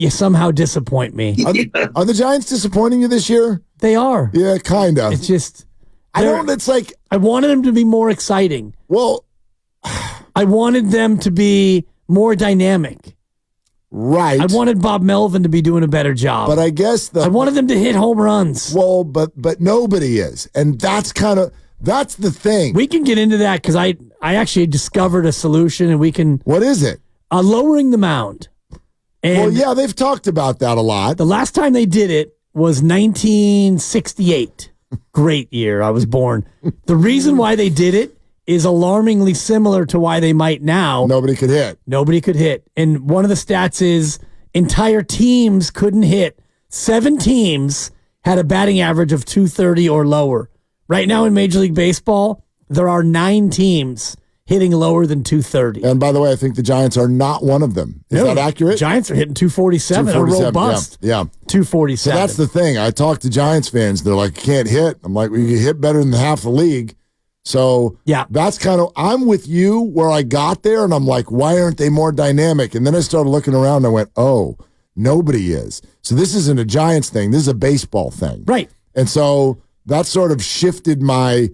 you somehow disappoint me. Are the Giants disappointing you this year? They are. Yeah, kind of. It's just it's like I wanted them to be more exciting. Well, I wanted them to be more dynamic. Right. I wanted Bob Melvin to be doing a better job. But I guess I wanted them to hit home runs. Well, but nobody is. And that's the thing. We can get into that because I actually discovered a solution, and we can. What is it? Lowering the mound. And well, yeah, they've talked about that a lot. The last time they did it was 1968. Great year. I was born. The reason why they did it is alarmingly similar to why they might now. Nobody could hit. And one of the stats is entire teams couldn't hit. 7 teams had a batting average of 230 or lower. Right now in Major League Baseball, there are 9 teams hitting lower than 230. And by the way, I think the Giants are not one of them. Is that accurate? Giants are hitting 247. 247, a robust. Yeah. 247. So that's the thing. I talk to Giants fans. They're like, can't hit. I'm like, we can hit better than half the league. So yeah, that's I'm with you where I got there, and I'm like, why aren't they more dynamic? And then I started looking around, and I went, oh, nobody is. So this isn't a Giants thing. This is a baseball thing. Right. And so that sort of shifted I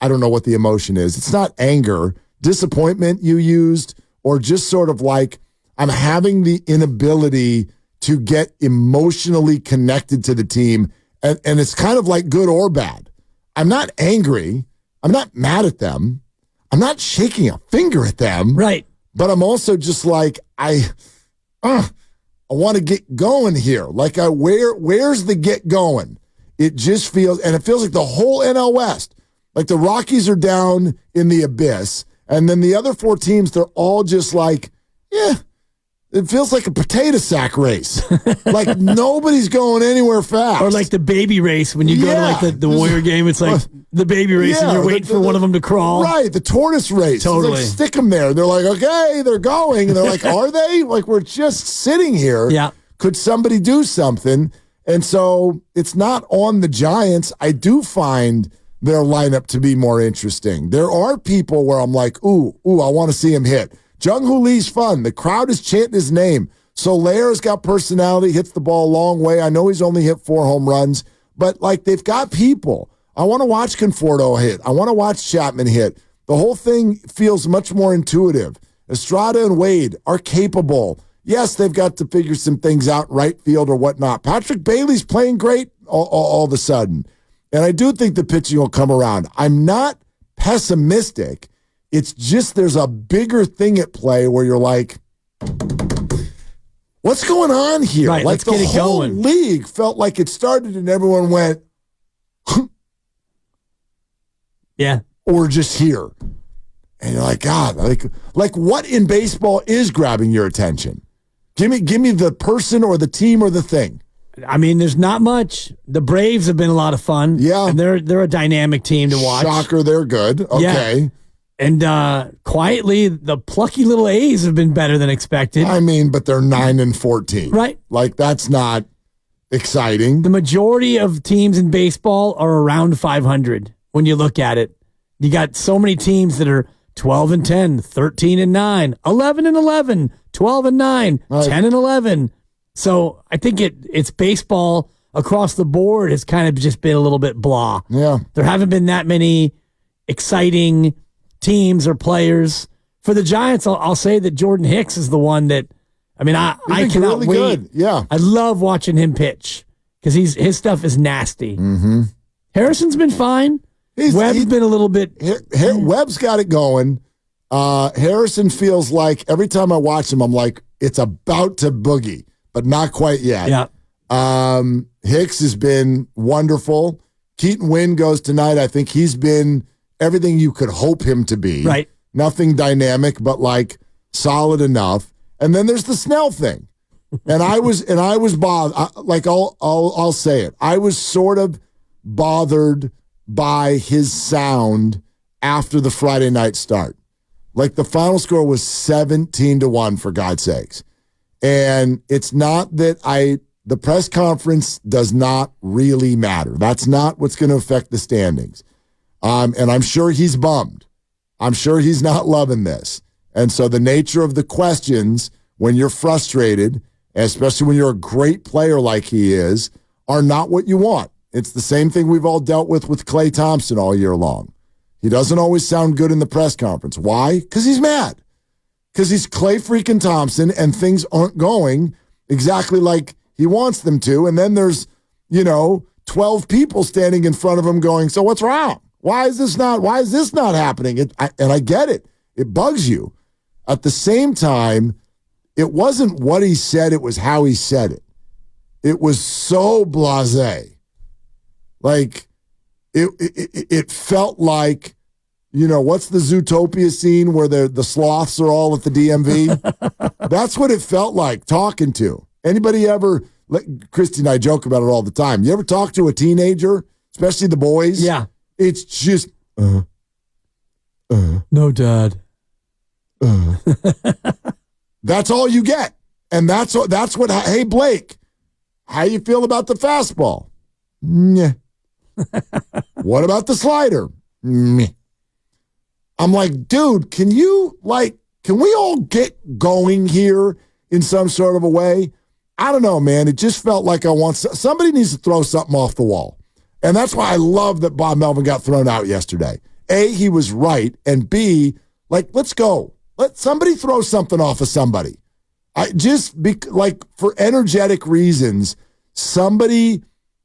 don't know what the emotion is. It's not anger, disappointment you used, or just sort of like I'm having the inability to get emotionally connected to the team. And it's kind of like good or bad. I'm not angry. I'm not mad at them. I'm not shaking a finger at them. Right. But I'm also just like, I want to get going here. Like, where's the get going? It just feels, and it feels like the whole NL West. Like the Rockies are down in the abyss. And then the other 4 teams, they're all just like, yeah, it feels like a potato sack race. Like nobody's going anywhere fast. Or like the baby race when you go to like the Warrior game. It's like the baby race and you're waiting for one of them to crawl. Right, the tortoise race. Totally. Like, stick them there. They're like, okay, they're going. And they're like, are they? Like, we're just sitting here. Yeah. Could somebody do something? And so it's not on the Giants. I do find their lineup to be more interesting. There are people where I'm like, ooh, I want to see him hit. Jung-Hoo Lee's fun. The crowd is chanting his name. Solaire's got personality, hits the ball a long way. I know he's only hit 4 home runs, but like they've got people. I want to watch Conforto hit. I want to watch Chapman hit. The whole thing feels much more intuitive. Estrada and Wade are capable. Yes, they've got to figure some things out, right field or whatnot. Patrick Bailey's playing great all of a sudden. And I do think the pitching will come around. I'm not pessimistic. It's just there's a bigger thing at play where you're like, what's going on here? Right, like the whole league felt like it started and everyone went, yeah, or just here. And you're like, God, like what in baseball is grabbing your attention? Give me the person or the team or the thing. I mean, there's not much. The Braves have been a lot of fun. Yeah. And they're a dynamic team to watch. Shocker, they're good. Okay. Yeah. And quietly, the plucky little A's have been better than expected. I mean, but they're 9-14. Right. Like, that's not exciting. The majority of teams in baseball are around 500 when you look at it. You got so many teams that are 12-10, 13-9, 11-11, 12-9, right. 10-11. So I think it's baseball across the board has kind of just been a little bit blah. Yeah. There haven't been that many exciting teams or players. For the Giants, I'll say that Jordan Hicks is the one that, I mean, I cannot really wait. Good. Yeah. I love watching him pitch because his stuff is nasty. Mm-hmm. Harrison's been fine. Webb's been a little bit. Webb's got it going. Harrison feels like every time I watch him, I'm like, it's about to boogie, but not quite yet. Yeah. Hicks has been wonderful. Keaton Wynn goes tonight. I think he's been everything you could hope him to be. Right. Nothing dynamic, but like solid enough. And then there's the Snell thing. And I was bothered. I'll say it. I was sort of bothered by his sound after the Friday night start. Like the final score was 17-1 for God's sakes. And it's not that the press conference does not really matter. That's not what's going to affect the standings. And I'm sure he's bummed. I'm sure he's not loving this. And so the nature of the questions when you're frustrated especially when you're a great player like he is, are not what you want. It's the same thing we've all dealt with Klay Thompson all year long. He doesn't always sound good in the press conference. Why? Because he's mad. Because he's Klay freaking Thompson and things aren't going exactly like he wants them to. And then there's, 12 people standing in front of him going, so what's wrong? Why is this not happening? And I get it. It bugs you. At the same time, it wasn't what he said, it was how he said it. It was so blasé. Like, it felt like, what's the Zootopia scene where the sloths are all at the DMV? That's what it felt like talking to. Anybody ever, Christy and I joke about it all the time. You ever talk to a teenager, especially the boys? Yeah. It's just, no, Dad. That's all you get. And that's what, hey, Blake, how you feel about the fastball? Meh. What about the slider? Meh. I'm like, dude, can we all get going here in some sort of a way? I don't know, man. It just felt like somebody needs to throw something off the wall. And that's why I love that Bob Melvin got thrown out yesterday. A, he was right. And B, let's go. Let somebody throw something off of somebody. For energetic reasons, somebody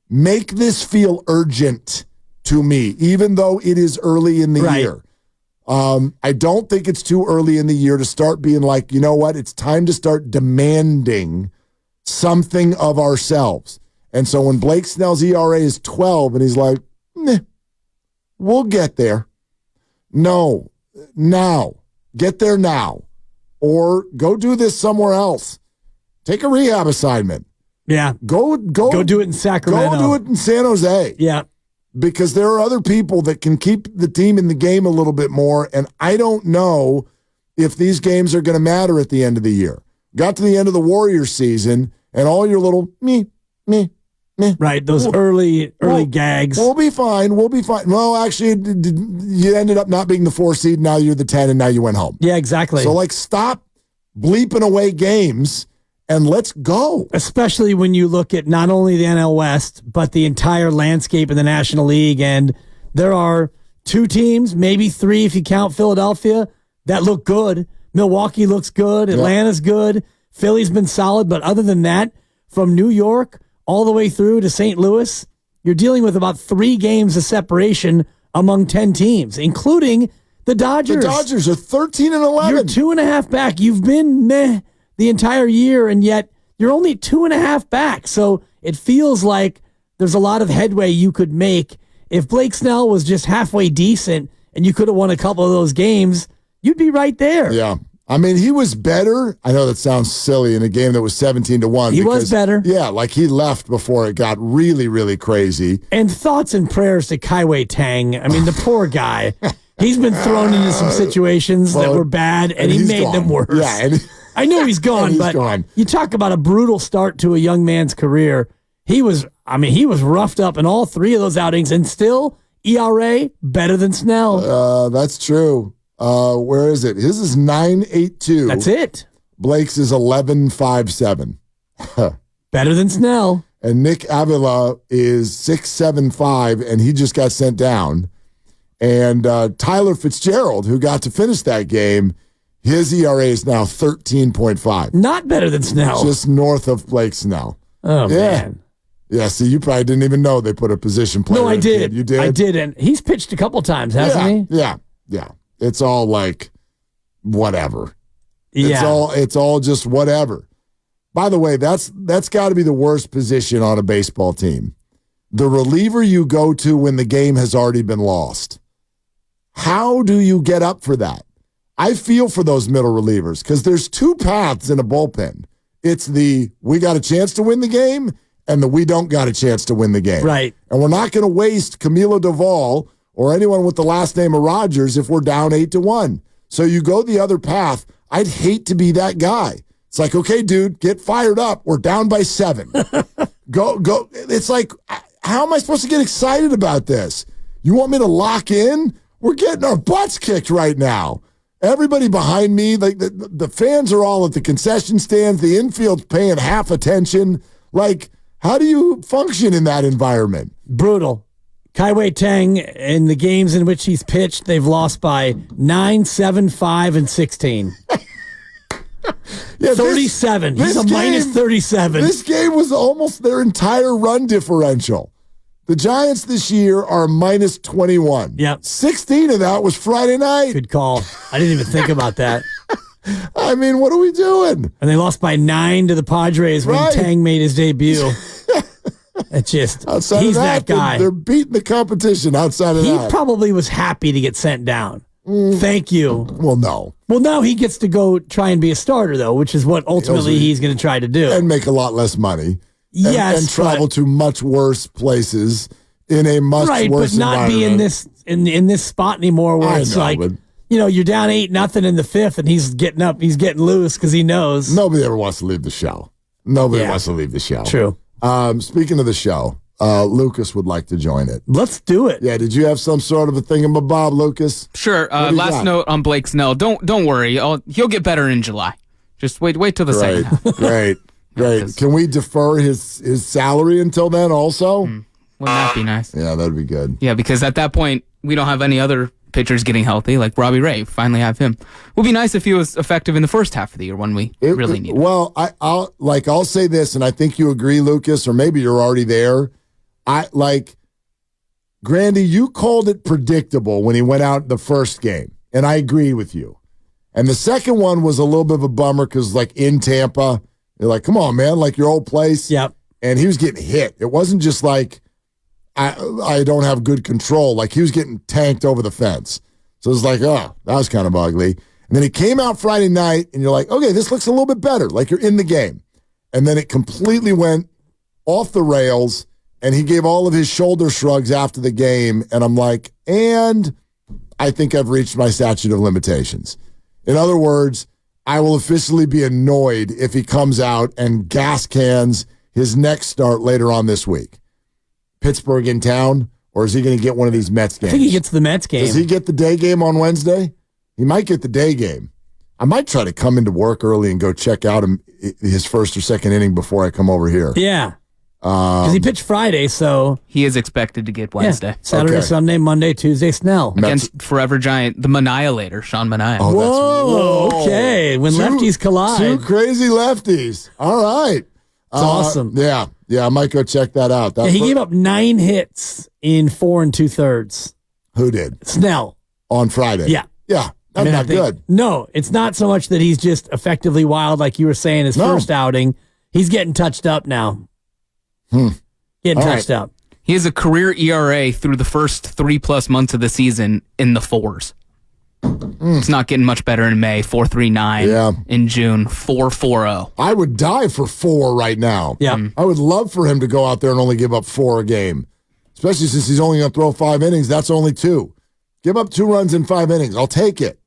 make this feel urgent to me, even though it is early in the year. I don't think it's too early in the year to start being like, you know what? It's time to start demanding something of ourselves. And so when Blake Snell's ERA is 12 and he's like, meh, we'll get there. No, now. Get there now. Or go do this somewhere else. Take a rehab assignment. Yeah. Go do it in Sacramento. Go do it in San Jose. Yeah. Because there are other people that can keep the team in the game a little bit more, and I don't know if these games are going to matter at the end of the year. Got to the end of the Warriors season, and all your little me. Right, those early gags. We'll be fine. Well, actually, you ended up not being the 4 seed. Now you're the 10, and now you went home. Yeah, exactly. So, stop bleeping away games, and let's go. Especially when you look at not only the NL West, but the entire landscape in the National League. And there are 2 teams, maybe 3 if you count Philadelphia, that look good. Milwaukee looks good. Atlanta's good. Philly's been solid. But other than that, from New York all the way through to St. Louis, you're dealing with about 3 games of separation among 10 teams, including the Dodgers. The Dodgers are 13 and 11. You're 2.5 back. You've been meh the entire year, and yet you're only 2.5 back. So it feels like there's a lot of headway you could make. If Blake Snell was just halfway decent and you could have won a couple of those games, you'd be right there. Yeah. I mean, he was better. I know that sounds silly in a game that was 17-1. He was better. Yeah, he left before it got really, really crazy. And thoughts and prayers to Kaiwei Tang. I mean, the poor guy. He's been thrown into some situations that were bad, and he made them worse. Yeah, I know he's gone, he's but gone. You talk about a brutal start to a young man's career. He was roughed up in all 3 of those outings, and still ERA better than Snell. That's true. Where is it? His is 9.82. That's it. Blake's is 11.57. Better than Snell. And Nick Avila is 6.75, and he just got sent down. And Tyler Fitzgerald, who got to finish that game, his ERA is now 13.5. Not better than Snell. Just north of Blake Snell. Oh, man. Yeah, see, you probably didn't even know they put a position player. No, I did. You did? I did, and he's pitched a couple times, hasn't he? Yeah. It's all whatever. Yeah. It's all just whatever. By the way, that's got to be the worst position on a baseball team. The reliever you go to when the game has already been lost. How do you get up for that? I feel for those middle relievers because there's 2 paths in a bullpen. It's the we got a chance to win the game and the we don't got a chance to win the game. Right. And we're not going to waste Camilo Doval or anyone with the last name of Rogers if we're down 8-1. So you go the other path. I'd hate to be that guy. It's like, okay, dude, get fired up. We're down by 7. Go. It's like, how am I supposed to get excited about this? You want me to lock in? We're getting our butts kicked right now. Everybody behind me, like the fans are all at the concession stands. The infield's paying half attention. Like, how do you function in that environment? Brutal. Kai Tang, in the games in which he's pitched, they've lost by 9, 7, 5, and 16. Yeah, 37. He's a minus 37. This game was almost their entire run differential. The Giants this year are minus 21. Yep. 16 of that was Friday night. Good call. I didn't even think about that. I mean, what are we doing? And they lost by 9 to the Padres when Tang made his debut. It's just, outside he's of that guy. They're beating the competition outside of He that. probably was happy to get sent down. Thank you. Well, no. Well, now he gets to go try and be a starter, though, which is what ultimately he's going to try to do. And make a lot less money. Yes, and travel to much worse places in a much worse but not be in this spot anymore where it's you're down 8-0 in the fifth, and he's getting up, he's getting loose because he knows nobody ever wants to leave the show. Nobody wants to leave the show. True. Speaking of the show, Lucas would like to join it. Let's do it. Yeah. Did you have some sort of a thingamabob, Lucas? Sure. Last note on Blake Snell. Don't worry. He'll get better in July. Just wait till the second half. Great. Can we defer his salary until then also? Wouldn't that be nice? Yeah, that'd be good. Yeah, because at that point, we don't have any other pitchers getting healthy, like Robbie Ray. Finally have him. Would be nice if he was effective in the first half of the year when we really need it. Well, I'll say this, and I think you agree, Lucas, or maybe you're already there. Grandy, you called it predictable when he went out the first game, and I agree with you. And the second one was a little bit of a bummer because, in Tampa, you're like, come on, man, your old place. Yep. And he was getting hit. It wasn't just I don't have good control. He was getting tanked over the fence. So it was that was kind of ugly. And then he came out Friday night, and you're like, okay, this looks a little bit better. You're in the game. And then it completely went off the rails, and he gave all of his shoulder shrugs after the game. And I'm like, and I think I've reached my statute of limitations. In other words, I will officially be annoyed if he comes out and gas cans his next start later on this week. Pittsburgh in town, or is he going to get one of these Mets games? I think he gets the Mets game. Does he get the day game on Wednesday? He might get the day game. I might try to come into work early and go check out his first or second inning before I come over here. Yeah. Because he pitched Friday, so he is expected to get Wednesday. Yeah. Saturday, Sunday, Monday, Tuesday, Snell. Against Forever Giant, the Maniator, Sean Manaea. Oh, Whoa, okay. When lefties collide. Two crazy lefties. All right. It's awesome. Yeah, I might go check that out. He gave up 9 hits in 4 2/3. Who did? Snell. On Friday. Yeah. Yeah, that's not good. No, it's not so much that he's just effectively wild like you were saying his first outing. He's getting touched up now. Getting touched up. He has a career ERA through the first 3+ months of the season in the 4s. It's not getting much better in May, 4.39. Yeah. In June, 4.40. I would die for 4 right now. Yeah. I would love for him to go out there and only give up 4 a game, especially since he's only going to throw 5 innings. That's only 2. Give up 2 runs in 5 innings. I'll take it.